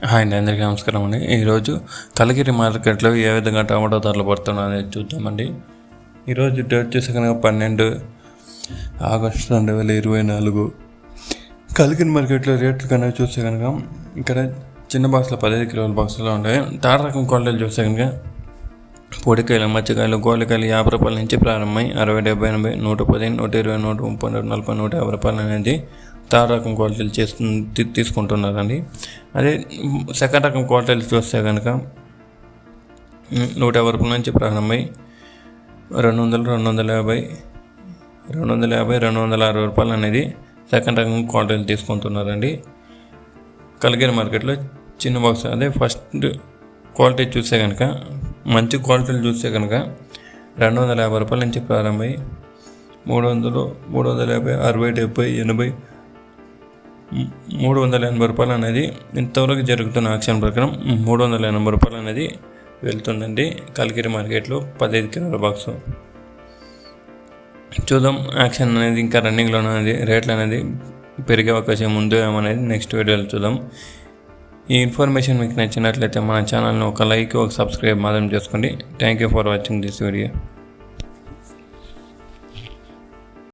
Hi అండి, అందరికీ నమస్కారం అండి. ఈరోజు కలిగిరి మార్కెట్లో ఏ విధంగా టమాటో ధరలు పడుతున్నాయో అనేది చూద్దామండి. ఈరోజు డేట్ చూస్తే కనుక 12 ఆగస్టు 2024. కలిగిరి మార్కెట్లో రేట్లు కనుక చూస్తే కనుక ఇక్కడ చిన్న బాక్స్లో 15 కిలోల బాక్స్లో ఉంటాయి. తార రకం క్వాలిటీలు చూస్తే కనుక పొడికాయలు, మచ్చకాయలు, గోలికాయలు 50 రూపాయల నుంచి ప్రారంభమై 60, 70, 80, 110, 120, 130, 140, 150 రూపాయలు అనేది థర్డ్ రకం క్వాలిటీలు తీసుకుంటున్నారండి. అదే సెకండ్ రకం క్వాలిటీలు చూస్తే కనుక 150 రూపాయల నుంచి ప్రారంభమై 200, 250, 260 రూపాయలు అనేది సెకండ్ రకం క్వాలిటీలు తీసుకుంటున్నారండి. కలిగిరి మార్కెట్లో చిన్న బాక్స్ అదే ఫస్ట్ క్వాలిటీ చూస్తే కనుక మంచి క్వాలిటీలు చూస్తే కనుక 250 రూపాయల నుంచి ప్రారంభమై 300, 350, 60, 70, 80, 380 రూపాయలు అనేది ఇంతవరకు జరుగుతున్న యాక్షన్ ప్రకారం 380 రూపాయలు అనేది వెళ్తుందండి. కలిగిరి మార్కెట్లో 15 కిలోల బాక్స్. చూద్దాం యాక్షన్ అనేది ఇంకా రన్నింగ్లో అనేది రేట్లు అనేది పెరిగే అవకాశం ఉంది ఏమనేది నెక్స్ట్ వీడియోలో చూద్దాం. ఈ ఇన్ఫర్మేషన్ మీకు నచ్చినట్లయితే మన ఛానల్ని ఒక లైక్, ఒక సబ్స్క్రైబ్ మాత్రం చేసుకోండి. Thank you for watching this video.